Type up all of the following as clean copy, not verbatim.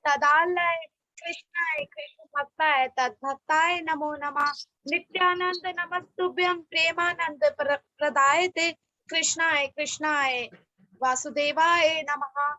तदालय कृष्णाय कृष्ण भक्ताय तद्भक्ताय नमो नमः। नित्यानंद नमस्तुभ्यं प्रेमानंद प्रदायते कृष्णाय कृष्णाय वासुदेवाय नमः।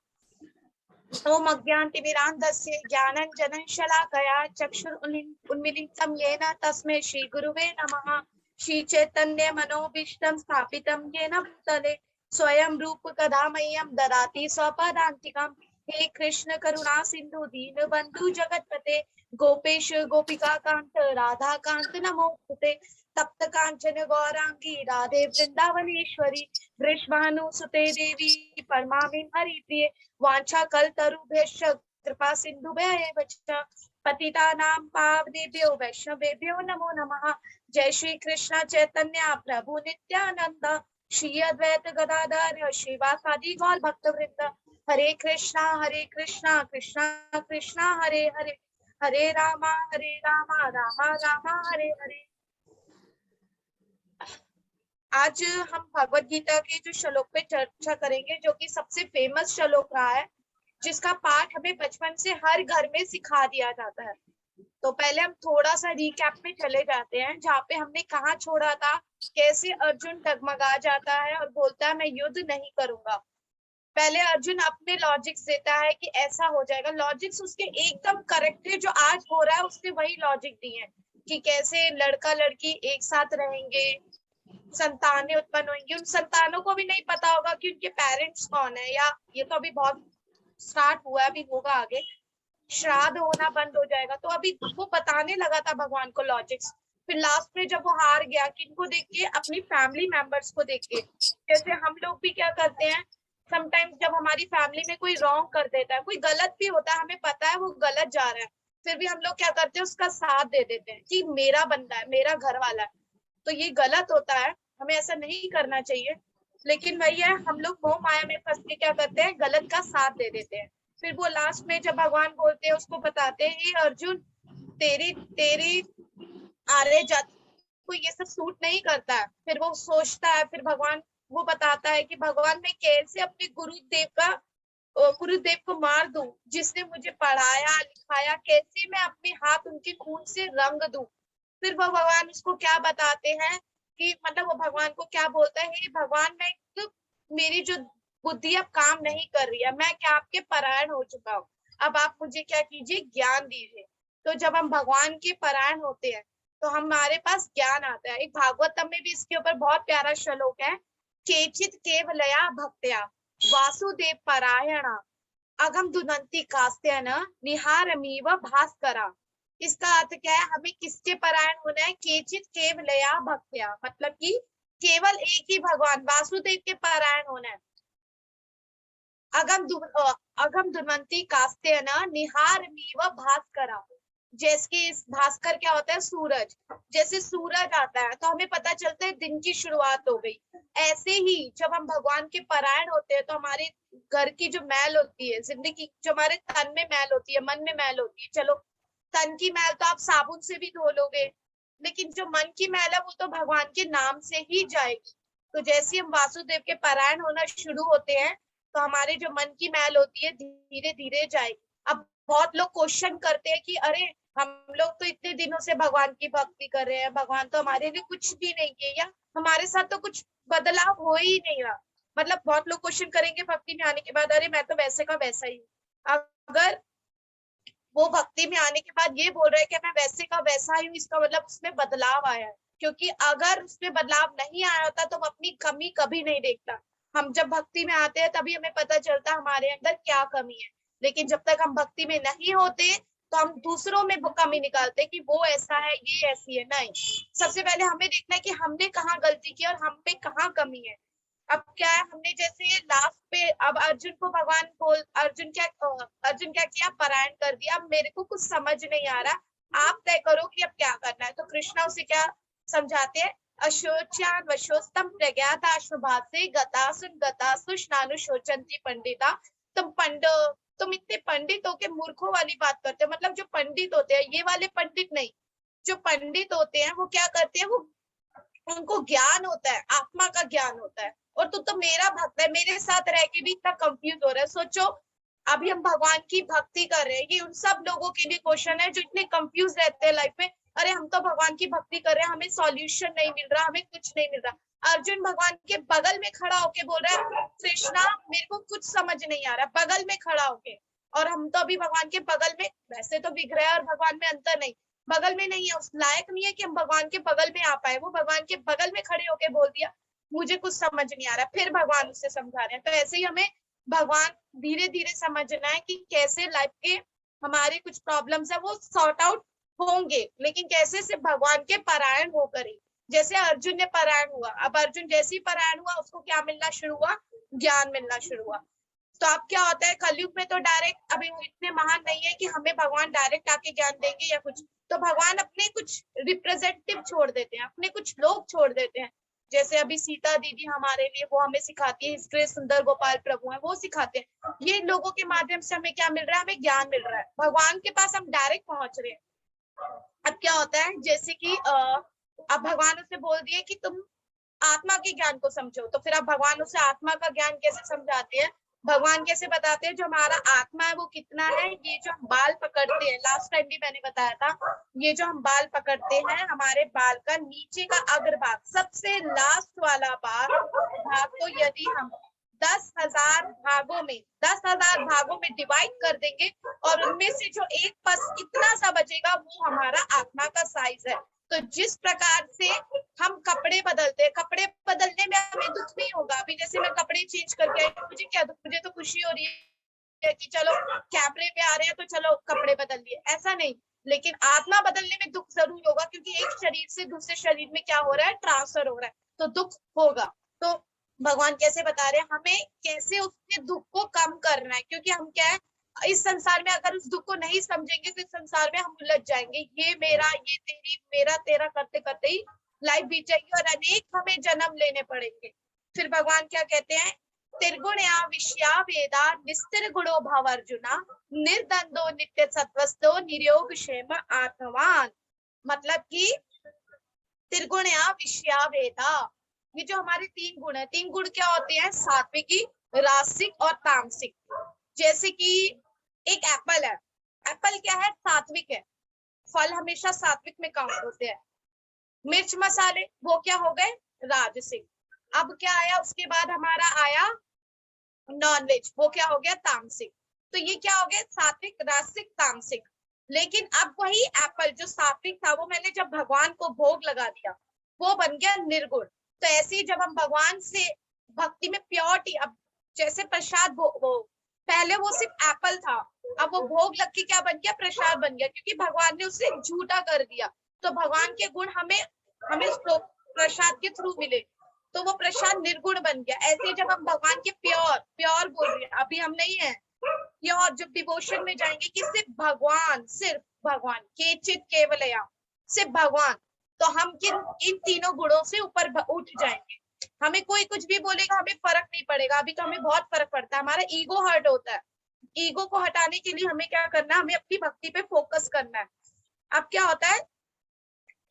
ओम अज्ञानतिमिरान्धस्य ज्ञानञ्जनं शलाकया चक्षुरुन्मीलितं येन तस्मै श्रीगुरुवे नमः। श्रीचैतन्यमनोभीष्टं स्थापितं येन भूतले स्वयं रूप कदा मह्यं ददाति स्वपदान्तिकं। हे कृष्ण करुणा सिंधु दीनबंधु जगतपते गोपेश गोपिका कांत राधा कांत नमोस्तुते। तप्त कांचन गौरांगी राधे वृंदावनेश्वरी वृषभानुसुते देवी परमाविं हरिप्रिये वांछा कल्पतरुभ्यश्च कृपा सिन्धुभ्येव च पतितानां पावनेभ्यो वैष्णवेभ्यो नमो नमः। जय श्री कृष्ण चैतन्य प्रभु नित्यानंद श्री अद्वैत गदाधर श्रीवासादि गौर भक्तवृंद। हरे कृष्णा कृष्णा कृष्णा हरे हरे हरे रामा रामा रामा हरे हरे। आज हम भगवत गीता के जो श्लोक पे चर्चा करेंगे, जो कि सबसे फेमस श्लोक रहा है, जिसका पाठ हमें बचपन से हर घर में सिखा दिया जाता है। तो पहले हम थोड़ा सा रिकैप में चले जाते हैं, जहाँ पे हमने कहाँ छोड़ा था, कैसे अर्जुन डगमगा जाता है और बोलता है मैं युद्ध नहीं करूंगा। पहले अर्जुन अपने लॉजिक्स देता है कि ऐसा हो जाएगा, लॉजिक्स उसके एकदम करेक्ट है, जो आज हो रहा है उसने वही लॉजिक दिए हैं कि कैसे लड़का लड़की एक साथ रहेंगे, संतानें उत्पन्न होंगी, उन संतानों को भी नहीं पता होगा कि उनके पेरेंट्स कौन है, या ये तो अभी बहुत स्टार्ट हुआ है, अभी होगा आगे, श्राद्ध होना बंद हो जाएगा। तो अभी वो बताने लगा था भगवान को लॉजिक्स। फिर लास्ट में जब वो हार गया, किनको देख के, अपनी फैमिली मेंबर्स को देख के। जैसे हम लोग भी क्या करते हैं, समटाइम्स जब हमारी फैमिली में कोई रॉन्ग कर देता है, कोई गलत भी होता है, हमें पता है वो गलत जा रहा है, फिर भी हम लोग क्या करते हैं, उसका साथ दे देते हैं कि मेरा बंदा है, मेरा घर वाला है। तो ये गलत होता है, हमें ऐसा नहीं करना चाहिए। लेकिन वही है, हम लोग मोह माया में फंस के क्या करते हैं, गलत का साथ दे देते हैं। फिर वो लास्ट में जब भगवान बोलते हैं, उसको बताते हैं, हे अर्जुन तेरी तेरी आर्य जाति को ये सब सूट नहीं करता है। फिर वो सोचता है, फिर भगवान वो बताता है कि भगवान मैं कैसे अपने गुरुदेव को मार दूं, जिसने मुझे पढ़ाया लिखाया, कैसे मैं अपने हाथ उनके खून से रंग दूं। फिर वो भगवान उसको क्या बताते हैं कि मतलब वो भगवान को क्या बोलता है, हे भगवान मैं तो, मेरी जो बुद्धि अब काम नहीं कर रही है, मैं क्या आपके परायण हो चुका हूँ, अब आप मुझे क्या कीजिए, ज्ञान दीजिए। तो जब हम भगवान के परायण होते हैं तो हमारे पास ज्ञान आता है। एक भागवतम में भी इसके ऊपर बहुत प्यारा श्लोक है, केचित केवलया भक्त्या वासुदेव परायणा अगम दुनंती कास्त्यन निहारमीव भास्करा। इसका अर्थ क्या है, हमें किसके परायण होना है, केचित केवलया भक्त्या, मतलब कि केवल एक ही भगवान वासुदेव के परायण होना है। अगम दुनंती कास्त्यन निहारमीव भास्करा, जैसे भास्कर क्या होता है, सूरज। जैसे सूरज आता है तो हमें पता चलता है दिन की शुरुआत हो गई, ऐसे ही जब हम भगवान के परायण होते हैं तो हमारे घर की जो मैल होती है, जिंदगी जो हमारे तन में मैल होती है, मन में मैल होती है, चलो तन की मैल तो आप साबुन से भी धो लोगे, लेकिन जो मन की मैल है वो तो भगवान के नाम से ही जाएगी। तो जैसे हम वासुदेव के परायण होना शुरू होते हैं तो हमारे जो मन की मैल होती है धीरे धीरे जाएगी। अब बहुत लोग क्वेश्चन करते हैं कि अरे हम लोग तो इतने दिनों से भगवान की भक्ति कर रहे हैं, भगवान तो हमारे लिए कुछ भी नहीं किए, या हमारे साथ तो कुछ बदलाव हो ही नहीं रहा। मतलब बहुत लोग क्वेश्चन करेंगे भक्ति में आने के बाद, अरे मैं तो वैसे का वैसा ही हूँ। अगर वो भक्ति में आने के बाद ये बोल रहे हैं कि मैं वैसे का वैसा ही हूँ, इसका मतलब उसमें बदलाव आया है। क्योंकि अगर उसमें बदलाव नहीं आया होता तो हम अपनी कमी कभी नहीं देखता। हम जब भक्ति में आते हैं तभी हमें पता चलता हमारे अंदर क्या कमी है। लेकिन जब तक हम भक्ति में नहीं होते तो हम दूसरों में वो कमी निकालते कि वो ऐसा है, ये ऐसी है। नहीं, सबसे पहले हमें देखना है कि हमने कहाँ गलती की और हम पे कहाँ कमी है। अब क्या है, हमने जैसे लास्ट पे अब अर्जुन क्या किया, परायण कर दिया। अब मेरे को कुछ समझ नहीं आ रहा, आप तय करो कि अब क्या करना है। तो कृष्णा उसे क्या समझाते हैं, अशोच्यान वशोस्तम प्रज्ञाताश्वभासे गतासु स्नानुशोचन्ति पंडिता। तुम इतने पंडित होके मूर्खों वाली बात करते हो। मतलब जो पंडित होते हैं, ये वाले पंडित नहीं, जो पंडित होते हैं वो क्या करते हैं, वो उनको ज्ञान होता है, आत्मा का ज्ञान होता है। और तू तो मेरा भक्त है, मेरे साथ रह के भी इतना कंफ्यूज हो रहा है। सोचो अभी हम भगवान की भक्ति कर रहे हैं, ये उन सब लोगों के लिए क्वेश्चन है जो इतने कंफ्यूज रहते हैं लाइफ में। अरे हम तो भगवान की भक्ति कर रहे हैं, हमें सॉल्यूशन नहीं मिल रहा, हमें कुछ नहीं मिल रहा। अर्जुन भगवान के बगल में खड़ा होके बोल रहा है कृष्णा मेरे को कुछ समझ नहीं आ रहा, बगल में खड़ा होके। और हम तो अभी भगवान के बगल में, वैसे तो विग्रह और भगवान में अंतर नहीं, बगल में नहीं है, उस लायक नहीं है कि हम भगवान के बगल में आ पाए। वो भगवान के बगल में खड़े होके बोल दिया मुझे कुछ समझ नहीं आ रहा, फिर भगवान उससे समझा रहे हैं। तो ऐसे ही हमें भगवान धीरे धीरे समझना है कि कैसे लाइफ के हमारे कुछ प्रॉब्लम्स है वो सॉर्ट आउट होंगे, लेकिन कैसे सिर्फ भगवान के परायण होकर ही। जैसे अर्जुन ने परायण हुआ, अब अर्जुन जैसे ही परायण हुआ उसको क्या मिलना शुरू हुआ, ज्ञान मिलना शुरू हुआ। तो अब क्या होता है कलयुग में, तो डायरेक्ट अभी वो इतने महान नहीं है कि हमें भगवान डायरेक्ट आके ज्ञान देंगे या कुछ, तो भगवान अपने कुछ रिप्रेजेंटेटिव छोड़ देते हैं, अपने कुछ लोग छोड़ देते हैं। जैसे अभी सीता दीदी हमारे लिए वो हमें सिखाती है, हिस्ट्री सुंदर गोपाल प्रभु है वो सिखाते हैं। ये लोगों के माध्यम से हमें क्या मिल रहा है, हमें ज्ञान मिल रहा है, भगवान के पास हम डायरेक्ट पहुंच रहे हैं। अब क्या होता है जैसे कि अब भगवान उसे बोल दिए कि तुम आत्मा के ज्ञान को समझो, तो फिर अब भगवान उसे आत्मा का ज्ञान कैसे समझाते हैं, भगवान कैसे बताते हैं जो हमारा आत्मा है वो कितना है। ये जो हम बाल पकड़ते हैं, लास्ट टाइम भी मैंने बताया था, ये जो हम बाल पकड़ते हैं, हमारे बाल का नीचे का अग्रभाग, सबसे लास्ट वाला भाग को यदि हम 10,000 भागों में 10,000 भागों में डिवाइड कर देंगे और उनमें से जो एक पस इतना सा बचेगा वो हमारा आत्मा का साइज है। तो जिस प्रकार से हम कपड़े बदलते हैं, कपड़े बदलने में हमें दुख नहीं होगा। अभी जैसे मैं कपड़े चेंज करके आई, मुझे क्या दुख, मुझे तो खुशी हो रही है कि चलो कैमरे में आ रहे हैं तो चलो कपड़े बदल लिए, ऐसा नहीं। लेकिन आत्मा बदलने में दुख जरूर होगा, क्योंकि एक शरीर से दूसरे शरीर में क्या हो रहा है, ट्रांसफर हो रहा है, तो दुख होगा। तो भगवान कैसे बता रहे हैं हमें कैसे उसके दुख को कम करना है, क्योंकि हम क्या है इस संसार में अगर उस दुख को नहीं समझेंगे तो इस संसार में हम उलझ जाएंगे, ये मेरा ये तेरी मेरा तेरा करते करते ही लाइफ बीत जाएगी और अनेक हमें जन्म लेने पड़ेंगे। फिर भगवान क्या कहते हैं, त्रिगुणया विषया वेदा निस्तिर गुणो भव अर्जुना निर्द्वंदो नित्य सत्वस्थो निर्योग क्षेम आत्मवान। मतलब कि त्रिगुणया विषया वेदा, ये जो हमारे 3 गुण है, 3 गुण क्या होते हैं, सात्विकी, रासिक और तामसिक। जैसे कि एक एप्पल है, एप्पल क्या है, सात्विक है, फल हमेशा सात्विक में काउंट होते हैं। मिर्च मसाले वो क्या हो गए, राजसिक। अब क्या आया उसके बाद, हमारा आया नॉनवेज, वो क्या हो गया, तामसिक। तो ये क्या हो गया, सात्विक, रासिक, तामसिक। लेकिन अब वही एप्पल जो सात्विक था वो मैंने जब भगवान को भोग लगा दिया वो बन गया निर्गुण। तो ऐसे ही जब हम भगवान से भक्ति में प्योरिटी, अब जैसे प्रसाद वो पहले वो सिर्फ एप्पल था, अब वो भोग लग के क्या बन गया, प्रसाद बन गया, क्योंकि भगवान ने उसे झूठा कर दिया। तो भगवान के गुण हमें हमें प्रसाद के थ्रू मिले, तो वो प्रसाद निर्गुण बन गया। ऐसे जब हम भगवान के प्योर प्योर बोल रहे हैं, अभी हम नहीं है प्योर, जब डिवोशन में जाएंगे कि सिर्फ भगवान केचित केवलया, सिर्फ भगवान, तो हम इन तीनों गुणों से ऊपर उठ जाएंगे। हमें कोई कुछ भी बोलेगा हमें फर्क नहीं पड़ेगा। अभी तो हमें बहुत फर्क पड़ता है, हमारा ईगो हर्ट होता है। ईगो को हटाने के लिए हमें क्या करना है, हमें अपनी भक्ति पे फोकस करना है। अब क्या होता है,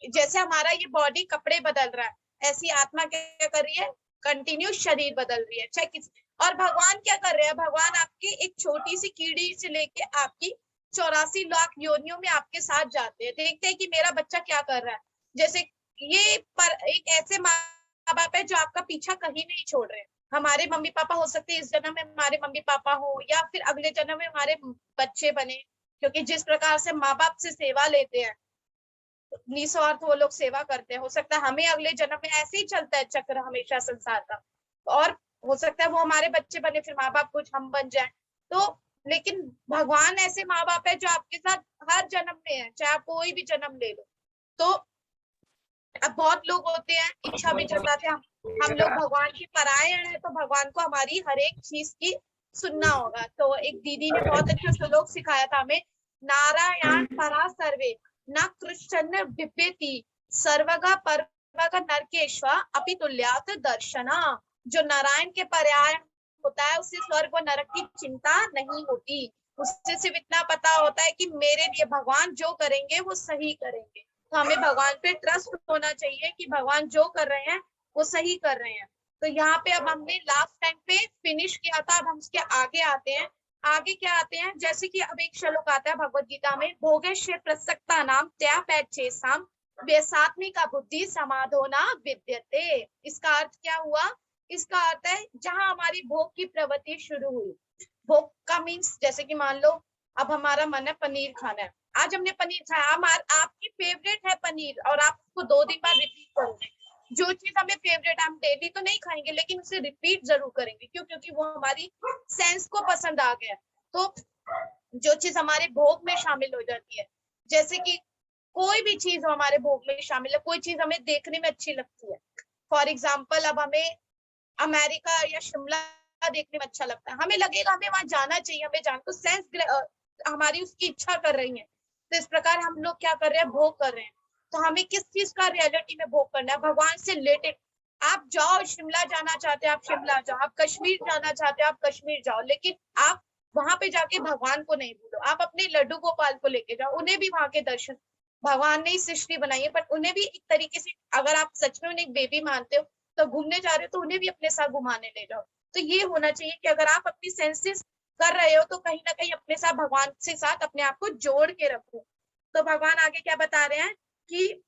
जैसे हमारा ये बॉडी कपड़े बदल रहा है, ऐसी आत्मा क्या कर रही है, कंटिन्यू शरीर बदल रही है, चाहे किस। और भगवान क्या कर रहे हैं, भगवान आपकी एक छोटी सी कीड़ी से लेके आपकी 84 लाख योनियों में आपके साथ जाते हैं, देखते हैं कि मेरा बच्चा क्या कर रहा है। जैसे ये पर एक ऐसे माँ बाप है जो आपका पीछा कहीं नहीं छोड़ रहे हैं। हमारे मम्मी पापा हो सकते हैं इस जन्म में हमारे मम्मी पापा हो, या फिर अगले जन्म में हमारे बच्चे बने, क्योंकि जिस प्रकार से माँ बाप से सेवा लेते हैं निस्वार्थ वो लोग सेवा करते हैं, हो सकता है हमें अगले जन्म में ऐसे ही चलता है चक्र हमेशा संसार का, और हो सकता है वो हमारे बच्चे बने, फिर माँ बाप कुछ हम बन जाए। तो लेकिन भगवान ऐसे माँ बाप है जो आपके साथ हर जन्म में है, चाहे आप कोई भी जन्म ले लो। तो अब बहुत लोग होते हैं इच्छा भी जताते हैं हम लोग भगवान की परायण है, तो भगवान को हमारी हर एक चीज की सुनना होगा। तो एक दीदी ने बहुत अच्छा श्लोक सिखाया था हमें, नारायण परा सर्वे न कृष्ण विपेति सर्वगा परवगा नरकेश्व अपि तुल्यात दर्शना। जो नारायण के पर्याय होता है उससे स्वर्ग व नरक की चिंता नहीं होती, उससे सिर्फ इतना पता होता है कि मेरे लिए भगवान जो करेंगे वो सही करेंगे। तो हमें भगवान पे ट्रस्ट होना चाहिए कि भगवान जो कर रहे हैं वो सही कर रहे हैं। तो यहाँ पे अब हमने लास्ट टाइम पे फिनिश किया था, अब हम उसके आगे आते हैं। आगे क्या आते हैं, जैसे कि अब एक श्लोक आता है भगवत गीता में, भोगेश्वर प्रसक्ता नाम त्या पैचेसाम व्यसात्मिका बुद्धि समाधोना विद्यते। इसका अर्थ क्या हुआ? इसका अर्थ है जहां हमारी भोग की प्रवृत्ति शुरू हुई। भोग का मीन्स जैसे कि मान लो अब हमारा मन है पनीर खाना है, आज हमने पनीर खाया, आपकी फेवरेट है पनीर और आप उसको 2 दिन बाद रिपीट करोगे। जो चीज हमें फेवरेट है हम डेली तो नहीं खाएंगे लेकिन उसे रिपीट जरूर करेंगे, क्यों? क्योंकि वो हमारी सेंस को पसंद आ गया। तो जो चीज हमारे भोग में शामिल हो जाती है, जैसे कि कोई भी चीज हमारे भोग में शामिल है, कोई चीज हमें देखने में अच्छी लगती है, फॉर एग्जाम्पल अब हमें अमेरिका या शिमला देखने में अच्छा लगता है, हमें लगेगा हमें वहां जाना चाहिए, हमें जान तो सेंस हमारी उसकी इच्छा कर रही है। तो इस प्रकार हम लोग क्या कर रहे हैं, भोग कर रहे हैं। तो हमें किस चीज का रियलिटी में भोग करना है, भगवान से रिलेटेड। आप जाओ, शिमला जाना चाहते हैं आप शिमला जाओ, आप कश्मीर जाना चाहते हैं आप कश्मीर जाओ, लेकिन आप वहां पे जाके भगवान को नहीं भूलो, आप अपने लड्डू गोपाल को लेके जाओ, उन्हें भी वहां के दर्शन, भगवान ने ही सृष्टि बनाई है बट उन्हें भी एक तरीके से, अगर आप सच में उन्हें बेबी मानते हो तो घूमने जा रहे हो तो उन्हें भी अपने साथ घुमाने ले जाओ। तो ये होना चाहिए कि अगर आप अपनी सेंसेस कर रहे हो तो कहीं ना कहीं अपने साथ भगवान से साथ अपने आप को जोड़ के रखो। तो भगवान आगे क्या बता रहे हैं कि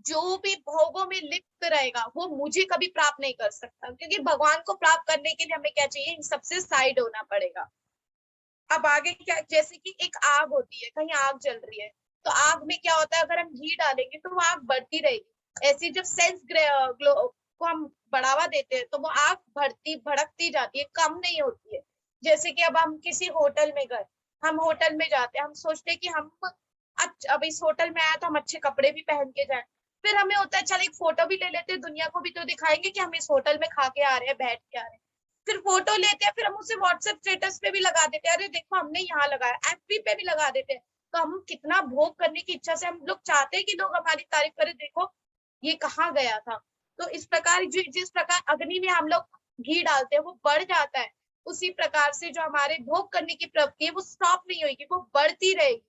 जो भी भोगों में लिप्त रहेगा वो मुझे कभी प्राप्त नहीं कर सकता, क्योंकि भगवान को प्राप्त करने के लिए हमें क्या चाहिए, इन सबसे साइड होना पड़ेगा। अब आगे क्या, जैसे कि एक आग होती है, कहीं आग जल रही है तो आग में क्या होता है, अगर हम घी डालेंगे तो वो आग बढ़ती रहेगी। ऐसी जब सेंस ग्लो को हम बढ़ावा देते हैं तो वो आग बढ़ती भड़कती जाती है, कम नहीं होती है। जैसे कि अब हम किसी होटल में गए, हम होटल में जाते हैं, हम सोचते हैं कि हम अब इस होटल में आया तो हम अच्छे कपड़े भी पहन के जाए, फिर हमें होता है चल एक फोटो भी ले लेते हैं, दुनिया को भी तो दिखाएंगे कि हम इस होटल में खा के आ रहे हैं, बैठ के आ रहे हैं। फिर फोटो लेते हैं, फिर हम उसे व्हाट्सएप स्टेटस पे भी लगा देते हैं, अरे देखो हमने यहाँ लगाया, एफबी पे भी लगा देते हैं। तो हम कितना भोग करने की इच्छा से हम लोग चाहते हैं कि लोग हमारी तारीफ करें, देखो ये कहाँ गया था। तो इस प्रकार जिस प्रकार अग्नि में हम लोग घी डालते हैं वो बढ़ जाता है, उसी प्रकार से जो हमारे भोग करने की प्रवृत्ति है वो स्टॉप नहीं होगी, वो बढ़ती रहेगी।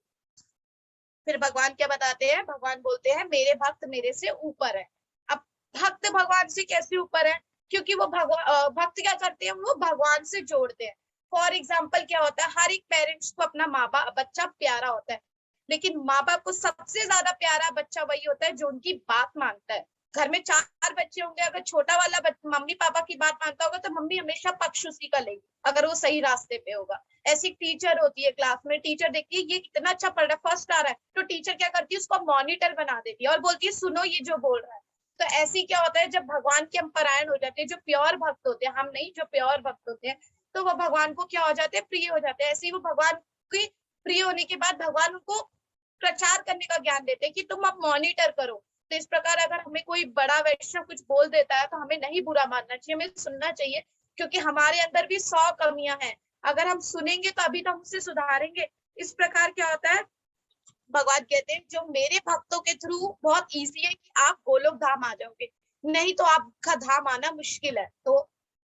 फिर भगवान क्या बताते हैं, भगवान बोलते हैं मेरे भक्त मेरे से ऊपर है। अब भक्त भगवान से कैसे ऊपर है, क्योंकि वो भक्त क्या करते हैं, वो भगवान से जोड़ते हैं। फॉर एग्जाम्पल क्या होता है, हर एक पेरेंट्स को अपना माँ बाप बच्चा प्यारा होता है, लेकिन माँ बाप को सबसे ज्यादा प्यारा बच्चा वही होता है जो उनकी बात मानता है। घर में 4 बच्चे होंगे, अगर छोटा वाला मम्मी पापा की बात मानता होगा तो मम्मी हमेशा पक्ष उसी का लेगी, अगर वो सही रास्ते पे होगा। ऐसी टीचर होती है क्लास में, टीचर देखती है ये इतना अच्छा पढ़ रहा है, फर्स्ट आ रहा है, तो टीचर क्या करती है उसको मॉनिटर बना देती है और बोलती है सुनो ये जो बोल रहा है। तो ऐसी क्या होता है, जब भगवान के हम परायण हो जाते हैं, जो प्योर भक्त होते हैं, हम नहीं, जो प्योर भक्त होते हैं, तो वो भगवान को क्या हो जाते हैं, प्रिय हो जाते हैं। ऐसे ही वो भगवान के प्रिय होने के बाद भगवान उनको प्रचार करने का ज्ञान देते हैं कि तुम अब मॉनिटर करो। तो इस प्रकार अगर हमें कोई बड़ा वैष्णव कुछ बोल देता है तो हमें नहीं बुरा मानना चाहिए, हमें सुनना चाहिए, क्योंकि हमारे अंदर भी 100 कमियां हैं। अगर हम सुनेंगे तो अभी तो हम उसे सुधारेंगे। इस प्रकार क्या होता है, भगवान कहते हैं जो मेरे भक्तों के थ्रू बहुत इजी है कि आप गोलोक धाम आ जाओगे, नहीं तो आपका धाम आना मुश्किल है। तो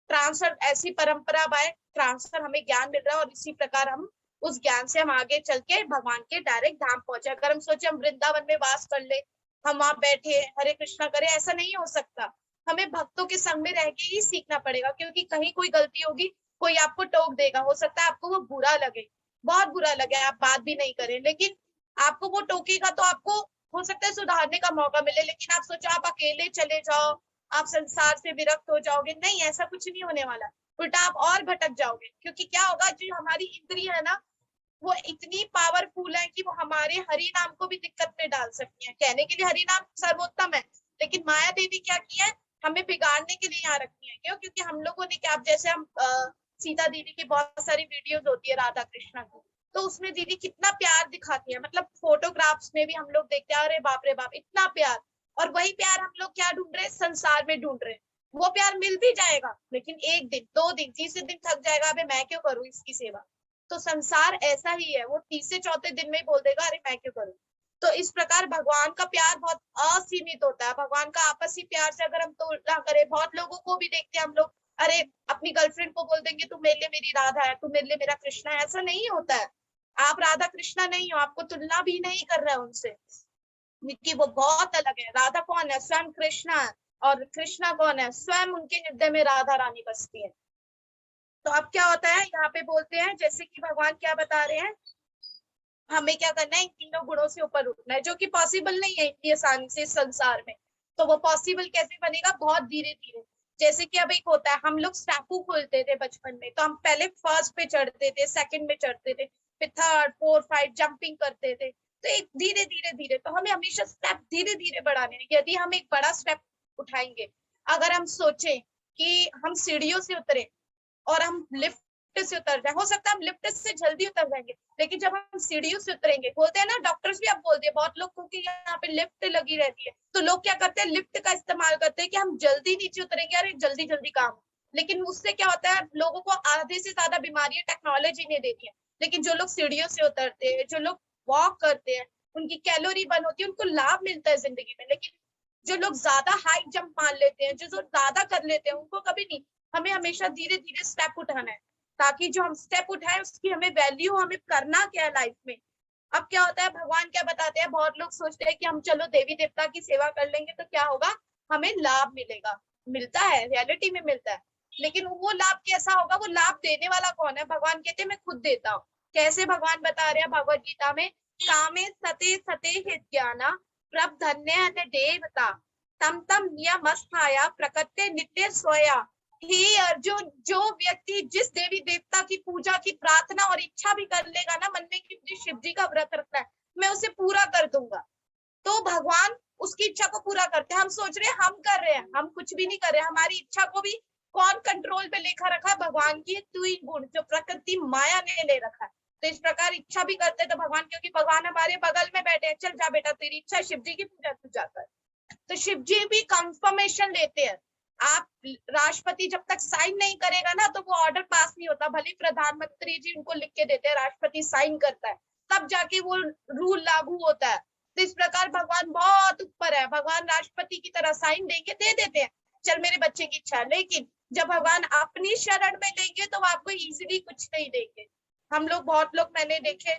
ट्रांसफर ऐसी परंपरा बाय ट्रांसफर हमें ज्ञान मिल रहा है और इसी प्रकार हम उस ज्ञान से हम आगे चल के भगवान के डायरेक्ट धाम पहुंचे। अगर हम सोचे हम वृंदावन में वास कर ले, हम वहां बैठे हरे कृष्णा करें, ऐसा नहीं हो सकता। हमें भक्तों के संग में रह के ही सीखना पड़ेगा, क्योंकि कहीं कोई गलती होगी, कोई आपको टोक देगा, हो सकता है आपको वो बुरा लगे, बहुत बुरा लगे, आप बात भी नहीं करें, लेकिन आपको वो टोकेगा तो आपको हो सकता है सुधारने का मौका मिले। लेकिन आप सोचो आप अकेले चले जाओ, आप संसार से विरक्त हो जाओगे, नहीं, ऐसा कुछ नहीं होने वाला। उल्टा आप और भटक जाओगे, क्योंकि क्या होगा, जो हमारी इंद्रिय है ना वो इतनी पावरफुल है कि वो हमारे हरि नाम को भी दिक्कत में डाल सकती है। कहने के लिए हरि नाम सर्वोत्तम है, लेकिन माया देवी क्या की है, हमें बिगाड़ने के लिए यहाँ रखी है। क्यों? क्योंकि हम लोगों ने क्या, जैसे हम सीता दीदी की बहुत सारी वीडियोस होती है राधा कृष्णा की, तो उसमें दीदी कितना प्यार दिखाती है, मतलब फोटोग्राफ्स में भी हम लोग देखते हैं, अरे बाप रे बाप इतना प्यार। और वही प्यार हम लोग क्या ढूंढ रहे हैं, संसार में ढूंढ रहे हैं। वो प्यार मिल भी जाएगा, लेकिन 1 दिन 2 दिन तीसरे दिन थक जाएगा, अबे मैं क्यों करूँ इसकी सेवा। तो संसार ऐसा ही है, वो तीसरे चौथे दिन में बोल देगा अरे मैं क्यों करूँ। तो इस प्रकार भगवान का प्यार बहुत असीमित होता है। भगवान का आपसी प्यार से अगर हम तुलना करें, बहुत लोगों को भी देखते हैं हम लोग, अरे अपनी गर्लफ्रेंड को बोल देंगे तू मेरे लिए मेरी राधा है, तू मेरे लिए मेरा कृष्णा है, ऐसा नहीं होता है। आप राधा कृष्णा नहीं हो, आपको तुलना भी नहीं कर रहा है उनसे, क्योंकि वो बहुत अलग है। राधा कौन है, स्वयं कृष्णा है, और कृष्णा कौन है, स्वयं उनके हृदय में राधा रानी बसती है। तो अब क्या होता है, यहाँ पे बोलते हैं जैसे कि भगवान क्या बता रहे हैं, हमें क्या करना है, इन तीनों गुणों से ऊपर उठना है, जो कि पॉसिबल नहीं है इतनी आसानी से इस संसार में। तो वो पॉसिबल कैसे बनेगा, बहुत धीरे धीरे। जैसे कि अब एक होता है, हम लोग स्टेपू खोलते थे बचपन में, तो हम पहले फर्स्ट पे चढ़ते थे, सेकंड में चढ़ते थे, फिर थर्ड फोर्थ फाइव जंपिंग करते थे। तो एक धीरे धीरे धीरे, तो हमें हमेशा स्टेप धीरे धीरे बढ़ाने हैं। यदि हम एक बड़ा स्टेप उठाएंगे, अगर हम सोचें कि हम सीढ़ियों से उतरे और हम लिफ्ट से उतर जाए, हो सकता है हम लिफ्ट से जल्दी उतर जाएंगे, लेकिन जब हम सीढ़ियों से उतरेंगे, बोलते हैं ना, डॉक्टर्स भी अब बोलते हैं बहुत लोग को कि यहाँ पे लिफ्ट लगी रहती है, तो लोग क्या करते हैं, लिफ्ट का इस्तेमाल करते हैं कि हम जल्दी नीचे उतरेंगे, अरे जल्दी जल्दी काम। लेकिन उससे क्या होता है, लोगों को आधे से ज्यादा बीमारियां टेक्नोलॉजी ने देती है। लेकिन जो लोग सीढ़ियों से उतरते हैं, जो लोग वॉक करते हैं, उनकी कैलोरी बर्न होती है, उनको लाभ मिलता है जिंदगी में। लेकिन जो लोग ज्यादा हाई जंप मान लेते हैं, जो ज्यादा कर लेते हैं, उनको कभी नहीं। हमें हमेशा धीरे धीरे स्टेप उठाना है, ताकि जो हम स्टेप उठाए उसकी हमें वैल्यू, हमें करना क्या है लाइफ में। अब क्या होता है, भगवान क्या बताते हैं, बहुत लोग सोचते हैं कि हम चलो देवी देवता की सेवा कर लेंगे तो क्या होगा, हमें लाभ मिलेगा। मिलता है, रियलिटी में मिलता है, लेकिन वो लाभ कैसा होगा, वो लाभ देने वाला कौन है, भगवान कहते हैं मैं खुद देता हूँ। कैसे भगवान बता रहे हैं भगवत गीता में, कामे सते सते हिज्ञाना प्रबधन्य देवता तम तम नियमस्थाया प्रकृते नित्य सोया। हे अर्जुन, जो व्यक्ति जिस देवी देवता की पूजा की प्रार्थना और इच्छा भी कर लेगा ना मन में कि मुझे शिव जी का व्रत रखना है, मैं उसे पूरा कर दूंगा, तो भगवान उसकी इच्छा को पूरा करते हैं। हम सोच रहे हैं हम कर रहे हैं, हम कुछ भी नहीं कर रहे हैं। हमारी इच्छा को भी कौन कंट्रोल पे लेकर रखा है, भगवान की तू ही गुण, जो प्रकृति माया ने ले रखा है। तो इस प्रकार इच्छा भी करते तो भगवान, क्योंकि भगवान हमारे बगल में बैठे हैं, चल जा बेटा तेरी इच्छा शिव जी की पूजा तू जाकर। तो शिव जी भी कंफर्मेशन लेते हैं। आप राष्ट्रपति जब तक साइन नहीं करेगा ना, तो वो ऑर्डर पास नहीं होता, भले प्रधानमंत्री जी उनको लिख के देते हैं, राष्ट्रपति साइन करता है, तब जाके वो रूल लागू होता है। तो इस प्रकार भगवान बहुत ऊपर है, भगवान राष्ट्रपति की तरह साइन देके दे देते हैं, चल मेरे बच्चे की इच्छा है। लेकिन जब भगवान अपनी शरण में लेंगे तो आपको इजीली कुछ नहीं देंगे। हम लोग, बहुत लोग मैंने देखे,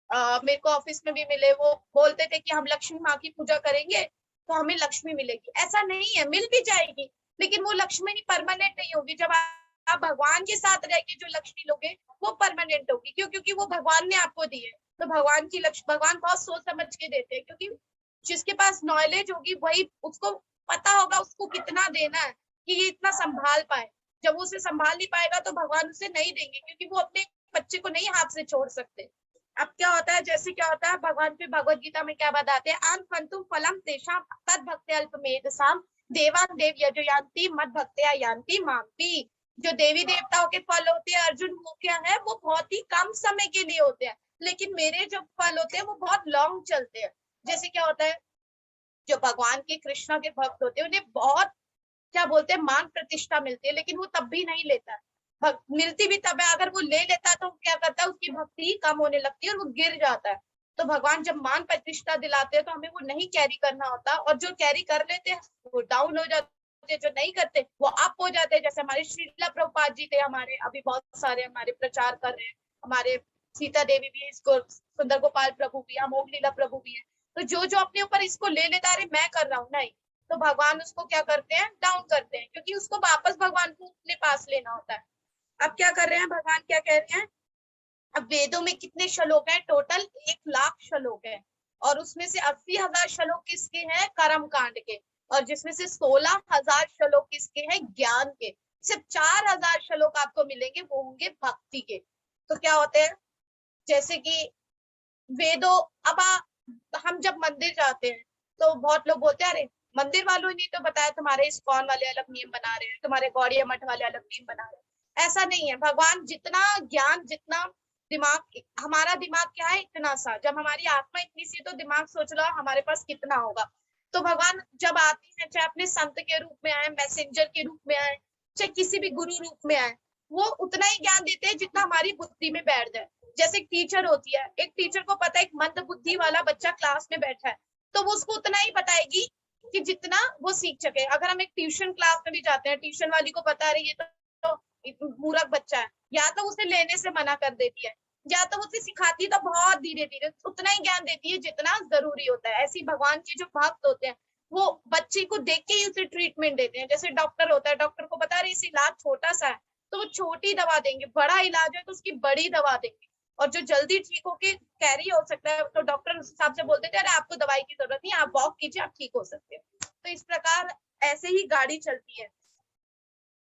मेरे को ऑफिस में भी मिले, वो बोलते थे कि हम लक्ष्मी माँ की पूजा करेंगे तो हमें लक्ष्मी मिलेगी। ऐसा नहीं है, मिल भी जाएगी, लेकिन वो लक्ष्मी नहीं, परमानेंट नहीं होगी। जब आप भगवान के साथ रह के जो लक्ष्मी लोगे वो परमानेंट होगी। क्यों? क्योंकि वो भगवान ने आपको दी है। तो भगवान की लक्ष्मी भगवान बहुत सोच समझ के देते हैं, क्योंकि जिसके पास नॉलेज होगी वही, उसको पता होगा उसको कितना देना है कि ये इतना संभाल पाए। जब वो उसे संभाल नहीं पाएगा तो भगवान उसे नहीं देंगे, क्योंकि वो अपने बच्चे को नहीं हाथ से छोड़ सकते। अब क्या होता है, जैसे क्या होता है, भगवान फिर भगवत गीता में क्या बताते हैं, आन फंतुम फलम तेषाम तद भक्ति अल्पमेधसाम देवान देव यजो यान्ति मद भक्त्या यान्ति मामपि। जो देवी देवताओं के फल होते हैं अर्जुन, वो क्या है, वो बहुत ही कम समय के लिए होते हैं, लेकिन मेरे जो फल होते हैं वो बहुत लॉन्ग चलते हैं। जैसे क्या होता है, जो भगवान के कृष्णा के भक्त होते हैं उन्हें बहुत, क्या बोलते हैं, मान प्रतिष्ठा मिलती है, लेकिन वो तब भी नहीं लेता है। मिलती भी तब है, अगर वो ले लेता है तो क्या करता है, उसकी भक्ति ही कम होने लगती है और वो गिर जाता है। तो भगवान जब मान प्रतिष्ठा दिलाते हैं तो हमें वो नहीं कैरी करना होता, और जो कैरी कर लेते हैं वो डाउन हो जाते हैं, जो नहीं करते वो अप हो जाते हैं। जैसे हमारे श्रीला प्रभुपाद जी थे, हमारे अभी बहुत सारे हमारे प्रचार कर रहे हैं, हमारे सीता देवी भी, इसको सुंदर गोपाल प्रभु भी, अमोघ लीला प्रभु भी है। तो जो जो अपने ऊपर इसको ले लेता है, अरे मैं कर रहा हूँ, नहीं, तो भगवान उसको क्या करते हैं, डाउन करते हैं, क्योंकि उसको वापस भगवान को अपने पास लेना होता है। अब क्या कर रहे हैं भगवान, क्या कह रहे हैं, अब वेदों में कितने श्लोक हैं, टोटल 1,00,000 श्लोक है, और उसमें से 80,000 श्लोक किसके हैं, कर्म कांड के, और जिसमें से 16,000 श्लोक किसके हैं, ज्ञान के। सिर्फ 4,000 श्लोक आपको मिलेंगे, वो होंगे भक्ति के। तो क्या होते हैं, जैसे कि वेदों, अब हम जब मंदिर जाते हैं तो बहुत लोग बोलते हैं, अरे मंदिर वालों ने तो बताया, तुम्हारे इस्कॉन वाले अलग नियम बना रहे हैं, तुम्हारे गौड़िया मठ वाले अलग नियम बना रहे हैं। ऐसा नहीं है, भगवान जितना ज्ञान, जितना दिमाग, हमारा दिमाग क्या है, इतना सा, जब हमारी आत्मा इतनी सी, तो दिमाग सोच लो हमारे पास कितना होगा। तो भगवान जब आते हैं, चाहे अपने संत के रूप में आए, मैसेंजर के रूप में आए, चाहे किसी भी गुरु रूप में आए, वो उतना ही ज्ञान देते हैं जितना हमारी बुद्धि में बैठ जाए। जैसे एक टीचर होती है, एक टीचर को पता है एक मंद बुद्धि वाला बच्चा क्लास में बैठा है, तो वो उसको उतना ही बताएगी कि जितना वो सीख सके। अगर हम एक ट्यूशन क्लास में भी जाते हैं, ट्यूशन वाली को पता रही है तो मूर्ख बच्चा है, या तो उसे लेने से मना कर देती है, या तो उसे सिखाती है, तो बहुत धीरे धीरे उतना ही ज्ञान देती है जितना जरूरी होता है। ऐसी भगवान के जो भक्त होते हैं, वो बच्चे को देख के ही उसे ट्रीटमेंट देते हैं। जैसे डॉक्टर होता है, डॉक्टर को बता रही है इलाज छोटा सा है, तो वो छोटी दवा देंगे, बड़ा इलाज है तो उसकी बड़ी दवा देंगे, और जो जल्दी ठीक होके कैरी हो सकता है तो डॉक्टर उस हिसाब से बोलते थे अरे आपको दवाई की जरूरत नहीं, आप वॉक कीजिए, आप ठीक हो सकते हैं। तो इस प्रकार ऐसे ही गाड़ी चलती है।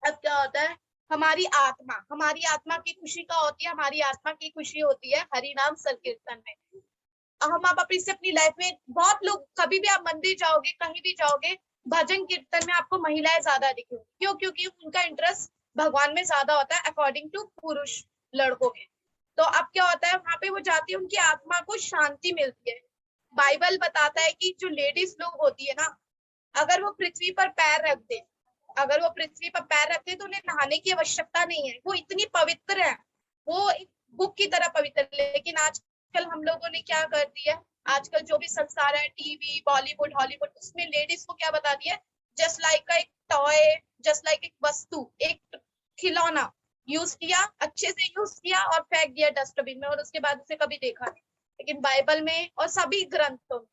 अब क्या होता है, हमारी आत्मा की खुशी का होती है, हमारी आत्मा की खुशी होती है हरि नाम संकीर्तन में। हम आप अपनी से अपनी लाइफ में बहुत लोग, कभी भी आप मंदिर जाओगे, कहीं भी जाओगे, भजन कीर्तन में आपको महिलाएं ज्यादा दिखेंगी। क्यों? क्योंकि उनका इंटरेस्ट भगवान में ज्यादा होता है अकॉर्डिंग टू पुरुष लड़कों के। तो अब क्या होता है, वहां पे वो जाती है, उनकी आत्मा को शांति मिलती है। बाइबल बताता है कि जो लेडीज लोग होती है ना, अगर वो पृथ्वी पर पैर रख दे, अगर वो पृथ्वी पर पैर रखते तो उन्हें नहाने की आवश्यकता नहीं है, वो इतनी पवित्र है, वो एक बुक की तरह पवित्र। लेकिन आजकल हम लोगों ने क्या कर दिया, आजकल जो भी संसार है, टीवी, बॉलीवुड, हॉलीवुड, उसमें लेडीज को क्या बता दिया, जस्ट लाइक एक टॉय, जस्ट लाइक एक वस्तु, एक खिलौना, यूज किया, अच्छे से यूज किया और फेंक दिया डस्टबिन में, और उसके बाद उसे कभी देखा नहीं। लेकिन बाइबल में और सभी ग्रंथों में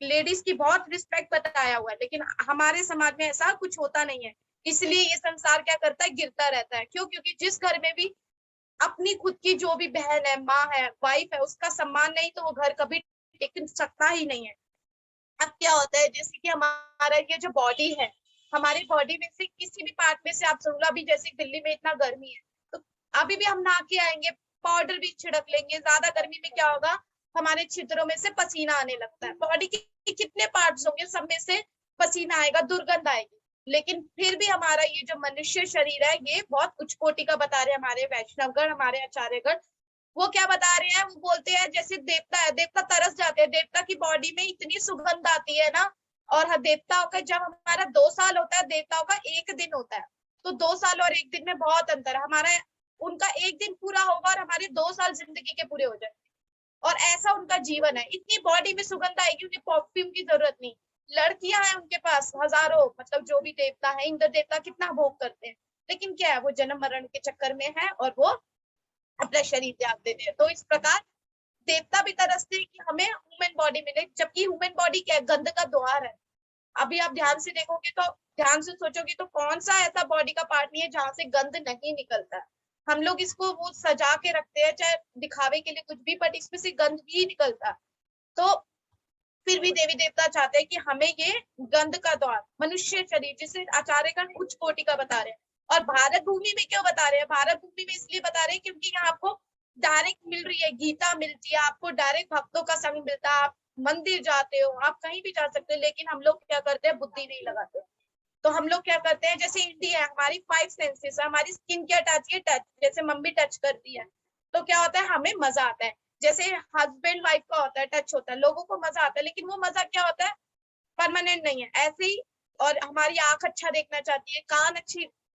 लेडीज की बहुत रिस्पेक्ट बताया हुआ है, लेकिन हमारे समाज में ऐसा कुछ होता नहीं है। इसलिए ये संसार क्या करता है, गिरता रहता है। क्यों? क्योंकि जिस घर में भी अपनी खुद की जो भी बहन है, माँ है, वाइफ है, उसका सम्मान नहीं तो वो घर कभी टिक सकता ही नहीं है। अब क्या होता है, जैसे कि हमारा ये जो बॉडी है, हमारी बॉडी में से किसी भी पार्ट में से आप समझ लो, अभी जैसे दिल्ली में इतना गर्मी है, तो अभी भी हम नहा के आएंगे, पाउडर भी छिड़क लेंगे, ज्यादा गर्मी में क्या होगा, हमारे छिद्रों में से पसीना आने लगता है। बॉडी के कितने पार्ट्स होंगे, सब में से पसीना आएगा, दुर्गंध आएगी। लेकिन फिर भी हमारा ये जो मनुष्य शरीर है, ये बहुत उच्च कोटि का बता रहे हैं हमारे वैष्णवगण, हमारे आचार्यगण। वो क्या बता रहे हैं, वो बोलते हैं जैसे देवता है, देवता तरस जाते हैं, देवता की बॉडी में इतनी सुगंध आती है ना। और देवताओं का जब हमारा 2 साल होता है, देवताओं का 1 दिन होता है, तो 2 साल और 1 दिन में बहुत अंतर है। हमारा उनका 1 दिन पूरा होगा और हमारे 2 साल जिंदगी के पूरे हो जाएंगे। और ऐसा उनका जीवन है, इतनी बॉडी में सुगंध आएगी, उन्हें परफ्यूम की जरूरत नहीं। लड़कियां हैं उनके पास हजारों, मतलब जो भी देवता है, इंद्र देवता कितना भोग करते हैं, लेकिन क्या है, वो जन्म मरण के चक्कर में है और वो अपना शरीर त्याग देते हैं। तो इस प्रकार देवता भी तरसते हैं कि हमें ह्यूमन बॉडी मिले, जबकि ह्यूमन बॉडी क्या है, गंध का द्वार है। अभी आप ध्यान से देखोगे तो, ध्यान से सोचोगे तो कौन सा ऐसा बॉडी का पार्ट नहीं है जहां से गंध नहीं निकलता है। हम लोग इसको वो सजा के रखते हैं, चाहे दिखावे के लिए कुछ भी, बट इसमें से गंध भी निकलता है। तो फिर भी देवी देवता चाहते हैं कि हमें ये गंध का द्वार, मनुष्य शरीर, जिसे आचार्यगण उच्च कोटि का बता रहे हैं। और भारत भूमि में क्यों बता रहे हैं, भारत भूमि में इसलिए बता रहे हैं क्योंकि यहाँ आपको डायरेक्ट मिल रही है, गीता मिलती है आपको, डायरेक्ट भक्तों का संग मिलता है, आप मंदिर जाते हो, आप कहीं भी जा सकते हो। लेकिन हम लोग क्या करते हैं, बुद्धि नहीं लगाते। तो हम लोग क्या करते हैं, जैसे इंडिया है, हमारी 5 सेंसेस है, हमारी स्किन क्या टच है, टच, जैसे मम्मी टच करती है तो क्या होता है, हमें मजा आता है। जैसे हस्बैंड वाइफ का होता है, टच होता है, लोगों को मजा आता है, लेकिन वो मजा क्या होता है, परमानेंट नहीं है, ऐसे ही। और हमारी आंख अच्छा देखना चाहती है,